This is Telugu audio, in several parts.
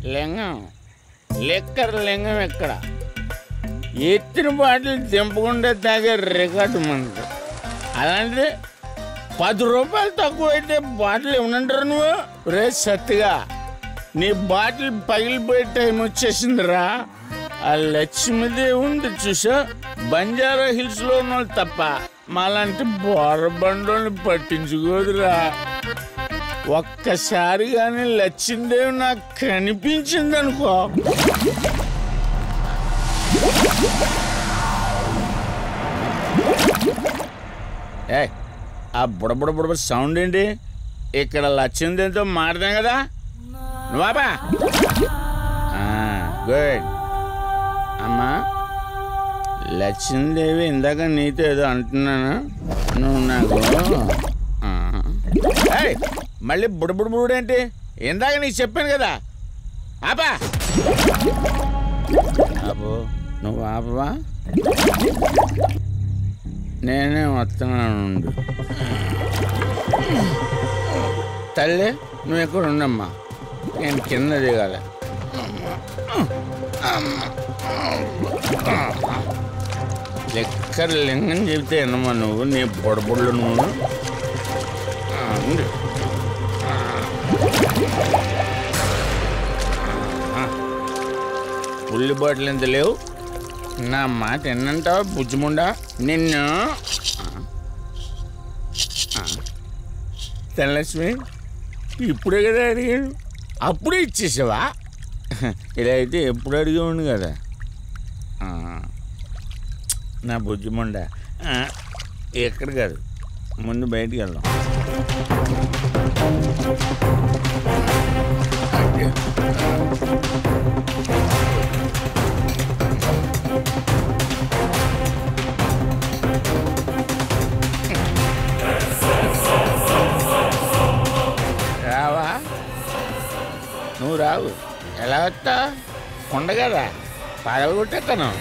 లింగం లిక్కర్ లింగం ఎక్కడ ఎత్తిన బాటిల్ దింపకుండా తాగే రికార్డు మనది. అలాంటిది 10 రూపాయలు తక్కువ అయితే బాటిల్ ఇవ్వనంటారు నువ్వు. రే సత్తిగా నీ బాటిల్ పగిలిపోయే టైం వచ్చేసిందిరా. ఆ లక్ష్మీదేవి ఉంది చూసా, బంజారా హిల్స్లో ఉన్న వాళ్ళు తప్ప మాలాంటి బోరబండోని పట్టించుకోదురా. ఒక్కసారి కానీ లక్ష్మీదేవి నాకు కనిపించింది అనుకో, ఏ ఆ బుడబుడ సౌండ్ ఏంటి? ఇక్కడ లక్ష్మీదేవితో మాడదాం కదా నువ్వాబా. గుడ్ అమ్మా. లక్ష్మీదేవి ఇందాక నీతో ఏదో అంటున్నాను, నువ్వు నాకు మళ్ళీ బుడబుడేంటి? ఇందాక నీకు చెప్పాను కదా ఆపా. అబ్బో నువ్వు ఆపవా? నేనే వస్తున్నాను. తల్లి నువ్వు ఎక్కడ ఉండమ్మా, నేను కింద దిగాలి. లెక్కర్ లింగం చెబితే ఎన్నమ్మా నువ్వు, నీ బొడబుళ్ళు నువ్వు. పుల్లి బాటిల్ ఎంత లేవు, నా మాట ఎన్నంటావా బుజ్జిముండా నిన్ను. ధనలక్ష్మి ఇప్పుడే కదా అడిగాడు, అప్పుడే ఇచ్చేసావా? ఇలా అయితే ఎప్పుడు అడిగేవాడిని కదా నా బుజ్జిముండా. ఎక్కడ కాదు, ముందు బయటికి వెళ్దాం. రావా? నువ్వు రావు, ఎలా వస్తా? కొండ కదా, పడగొట్టేస్తాను.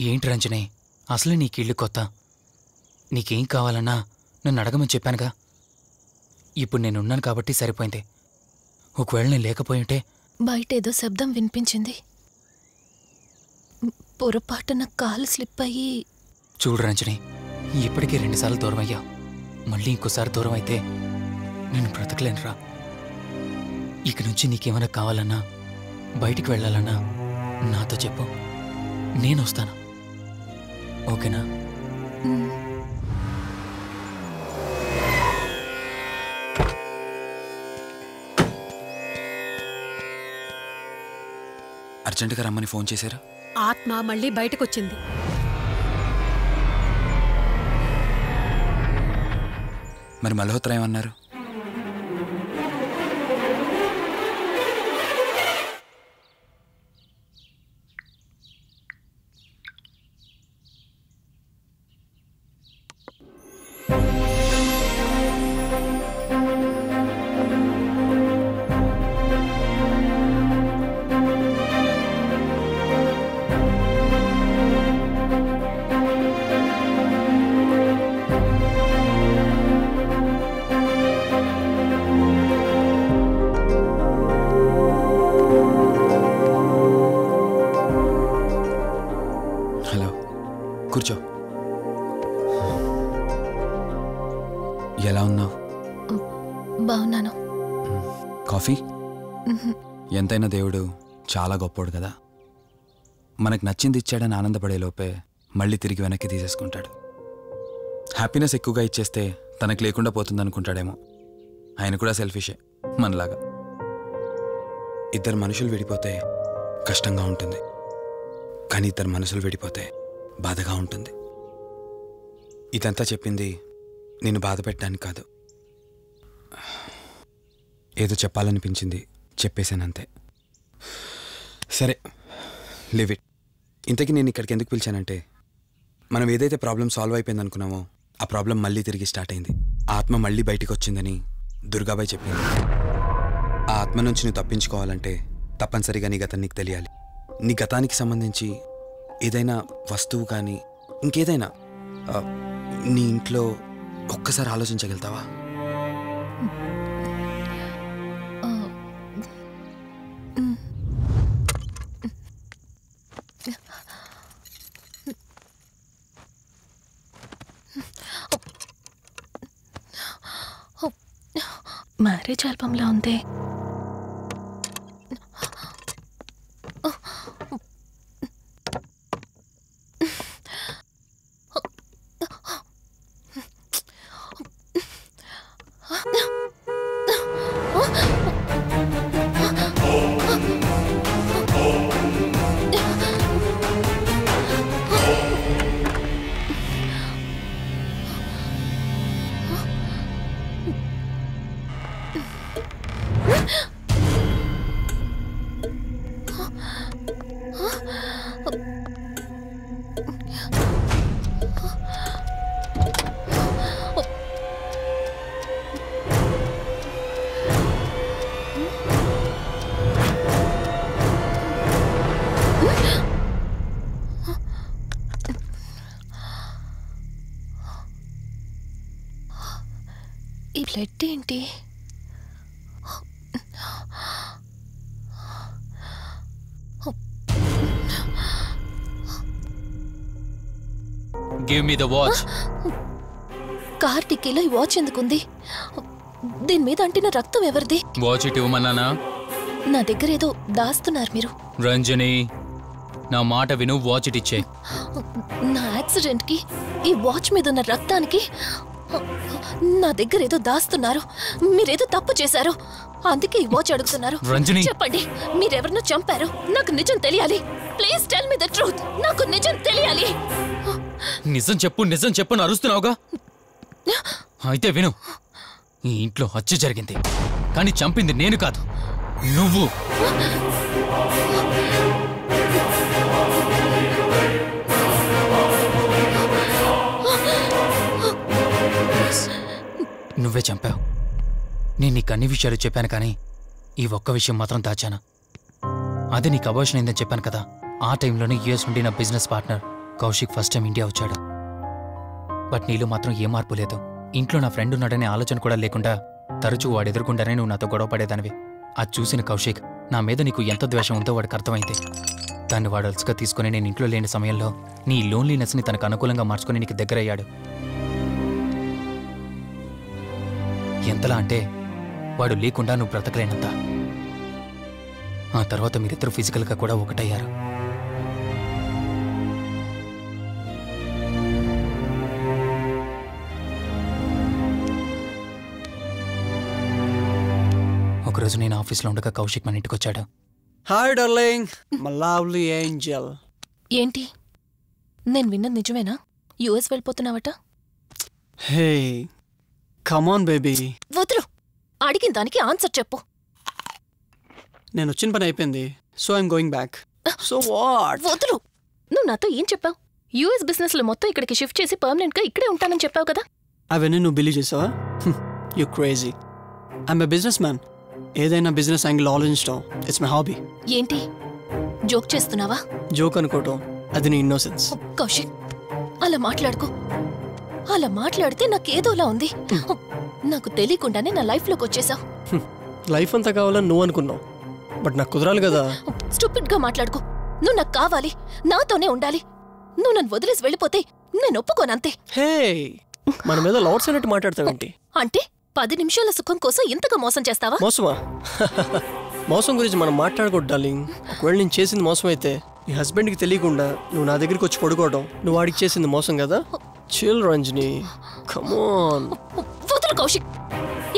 ఏంటి రంజని, అసలే నీకు ఇల్లు కొత్త. నీకేం కావాలన్నా నన్ను అడగమని చెప్పానుగా. ఇప్పుడు నేనున్నాను కాబట్టి సరిపోయింది. ఒకవేళ నేను లేకపోయింటే. బయట ఏదో శబ్దం వినిపించింది. పొరపాటున కాలు స్లిప్ అయ్యి. చూడు రంజని, ఇప్పటికే 2 సార్లు దూరం అయ్యా. మళ్ళీ ఇంకోసారి దూరం అయితే నేను బ్రతకలేనురా. ఇక నుంచి నీకేమైనా కావాలన్నా, బయటికి వెళ్ళాలన్నా నాతో చెప్పు, నేను వస్తాను. ఓకేనా? అర్జెంటుగా రమ్మని ఫోన్ చేశారు. ఆత్మ మళ్ళీ బయటకొచ్చింది. మరి మల్హోత్రా ఏమన్నారు? కూర్చో. ఎలా ఉన్నావు? బాగున్నాను. కాఫీ? ఎంతైనా దేవుడు చాలా గొప్పోడు కదా. మనకు నచ్చింది ఇచ్చాడని ఆనందపడే లోపే మళ్ళీ తిరిగి వెనక్కి తీసేసుకుంటాడు. హ్యాపీనెస్ ఎక్కువగా ఇచ్చేస్తే తనకు లేకుండా పోతుందనుకుంటాడేమో. ఆయన కూడా సెల్ఫిషే మనలాగా. ఇద్దరు మనుషులు విడిపోతే కష్టంగా ఉంటుంది, కానీ ఇద్దరు మనసులు విడిపోతే బాధగా ఉంటుంది. ఇదంతా చెప్పింది నేను బాధ పెట్టడానికి కాదు. ఏదో చెప్పాలనిపించింది, చెప్పేశానంతే. సరే, లివ్ ఇట్. ఇంతకీ నేను ఇక్కడికి ఎందుకు పిలిచానంటే, మనం ఏదైతే ప్రాబ్లం సాల్వ్ అయిపోయింది అనుకున్నామో ఆ ప్రాబ్లం మళ్ళీ తిరిగి స్టార్ట్ అయింది. ఆత్మ మళ్ళీ బయటికి వచ్చిందని దుర్గాబాయ్ చెప్పింది. ఆ ఆత్మ నుంచి నువ్వు తప్పించుకోవాలంటే తప్పనిసరిగా నీ గతం నీకు తెలియాలి. నీ గతానికి సంబంధించి ఏదైనా వస్తువు కానీ ఇంకేదైనా నీ ఇంట్లో ఒక్కసారి ఆలోచించగలుగుతావా? మ్యారేజ్ ఆల్బంలా ఉంది. ఈ బ్లడ్ ఏంటి? Give me the watch. Car టిక్కీలో ఈ వాచ్ ఎందుకుంది? దీని మీద అంటిన రక్తం ఎవరిది? వాచ్ ఇటు ఇవ్వమన్నానా? నా దగ్గర ఏదో దాస్తున్నారు మీరు. రంజని, నా మాట విను, వాచ్ ఇటు ఇచ్చే. నా యాక్సిడెంట్కి, ఈ వాచ్ మీద ఉన్న రక్తానికి నా దగ్గర ఏదో దాస్తున్నారు. మీరేదో తప్పు చేశారు, అందుకే ఈ వాచ్ అడుగుతున్నారు. రంజని, చెప్పండి, మీరెవరినో చంపారు. నాకు నిజం తెలియాలి. Please tell me the truth. నాకు నిజం తెలియాలి. నిజం చెప్పు, నిజం చెప్పు అని అరుస్తున్నావుగా. అయితే విను, ఈ ఇంట్లో హత్య జరిగింది, కానీ చంపింది నేను కాదు, నువ్వు. నువ్వే చంపావు. నేను నీకు అన్ని విషయాలు చెప్పాను, కానీ ఈ ఒక్క విషయం మాత్రం దాచాను. అదే నీకు అబార్షన్ అయిందని చెప్పాను కదా. ఆ టైంలోనే యూఎస్ నుండి నా business partner Kaushik first time India వచ్చాడు. బట్ నీలో మాత్రం ఏ మార్పు లేదు. ఇంట్లో నా ఫ్రెండ్ ఉన్నాడనే ఆలోచన కూడా లేకుండా తరచూ వాడు ఎదుర్కొంటానే నువ్వు నాతో గొడవ పడేదానివి. అది చూసిన కౌశిక్ నా మీద నీకు ఎంత ద్వేషం ఉందో వాడికి అర్థమైంది. దాన్ని వాడు అలసుగా తీసుకుని నేను ఇంట్లో లేని సమయంలో నీ లోన్లీనెస్ని తనకు అనుకూలంగా మార్చుకుని నీకు దగ్గరయ్యాడు. ఎంతలా అంటే వాడు లేకుండా నువ్వు బ్రతకలేనంత. ఆ తర్వాత మీరిద్దరు ఫిజికల్గా కూడా ఒకటయ్యారు. ఒకరోజు నేను ఆఫీస్లో ఉండగా కౌశిక్ మన ఇంటికి వచ్చాడు. Hi darling, my lovely angel. ఏంటి నేను విన్నది నిజమేనా? యుఎస్ వెళ్ళిపోతున్నావట? Hey come on baby. వదులు, అడిగిన దానికి ఆన్సర్ చెప్పు. నేను వచ్చిన పని అయిపోయింది, so I'm going back. So what? వదులు. నువ్వు నాతో ఏం చెప్పావు? యుఎస్ బిజినెస్ లో మొత్తం ఇక్కడికి షిఫ్ట్ చేసి పర్మనెంట్ గా ఇక్కడే ఉంటానని చెప్పావు కదా. అవన్నీ నువ్వు బిలీవ్ చేసావా? You crazy. I'm a business man. ఏదైనా బిజినెస్ యాంగిల్ ఆలోచించడం ఇట్స్ మై హాబీ. ఏంటి జోక్ చేస్తున్నావా? జోక్ అనుకోవటం అది నీ ఇన్నోసెన్స్. కౌశిక్ అలా మాట్లాడుకో. అలా మాట్లాడితే నాకేదోలా ఉంది. నాకు తెలియకుండానే నా లైఫ్ లోకి వచ్చేసావు. లైఫ్ అంతా కావాలని నువ్వు అనుకున్నావు, బట్ నాకు కుదరాలి కదా. స్టూపిడ్ గా మాట్లాడుకో. నువ్వు నాకు కావాలి, నాతోనే ఉండాలి. నువ్వు నన్ను వదిలేసి వెళ్ళిపోతే నేను ఒప్పుకోనంతే. హే మన మీద లవర్స్ అన్నట్టు మాట్లాడతావేంటి? అంటే 10 నిమిషాల సుఖం కోసం ఇంతగా మోసం చేస్తావా? మోసమా? మోసం గురించి మనం మాట్లాడకూడదు డార్లింగ్. ఒకవేళ నేను చేసింది మోసం అయితే నీ హస్బెండ్కి తెలియకుండా నువ్వు నా దగ్గరికి వచ్చి పడుకోవడం నువ్వు వాడికి చేసింది మోసం కదా. Chill Ranjani, come on. వదులు కౌశిక్,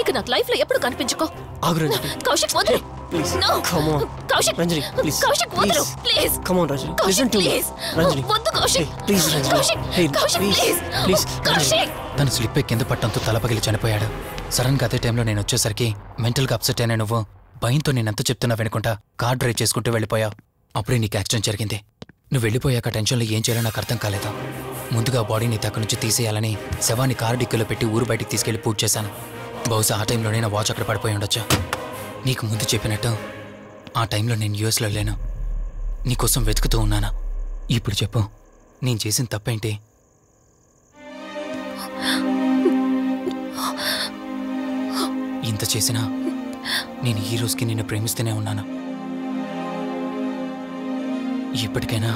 ఇక నాకు లైఫ్ లో ఎప్పుడు కనిపించుకో. ఆగు రంజని. కౌశిక్ వదులు. Please No. Come on. Kaushik Ranjani please. Kaushik వదులు please. Come on Ranjani. Kaushik listen to me. Please. Ranjani వద్దు Kaushik. Please Ranjani. Kaushik hey Kaushik please please. Please. Kaushik తను స్లిప్ అయి కింద పట్టంతో తల పగిలి చనిపోయాడు. సడన్ గా అదే టైంలో నేను వచ్చేసరికి మెంటల్గా అప్సెట్ అయినా నువ్వు భయంతో నేనెంత చెప్తున్నా వినకుండా కార్ డ్రైవ్ చేసుకుంటూ వెళ్ళిపోయావు. అప్పుడే నీకు యాక్సిడెంట్ జరిగింది. నువ్వు వెళ్ళిపోయాక టెన్షన్లో ఏం చేయాలో నాకు అర్థం కాలేదు. ముందుగా బాడీని అక్కడి నుంచి తీసేయాలని శవాన్ని కారు డిక్కీలో పెట్టి ఊరు బయటికి తీసుకెళ్లి పూజ చేశాను. బహుశా ఆ టైంలోనే నా వాచ్ అక్కడ పడిపోయి ఉండొచ్చు. నీకు ముందు చెప్పినట్టు ఆ టైంలో నేను యూఎస్లో లేను. నీకోసం వెతుకుతూ ఉన్నాను. ఇప్పుడు చెప్పు, నేను చేసిన తప్పేంటి? ఇంత చేసినా నేను ఈ రోజుకి నిన్ను ప్రేమిస్తూనే ఉన్నాను. ఇప్పటికైనా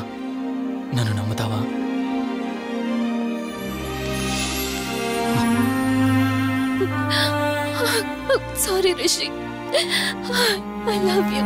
నన్ను నమ్ముతావా? Sorry Rishi, I love you.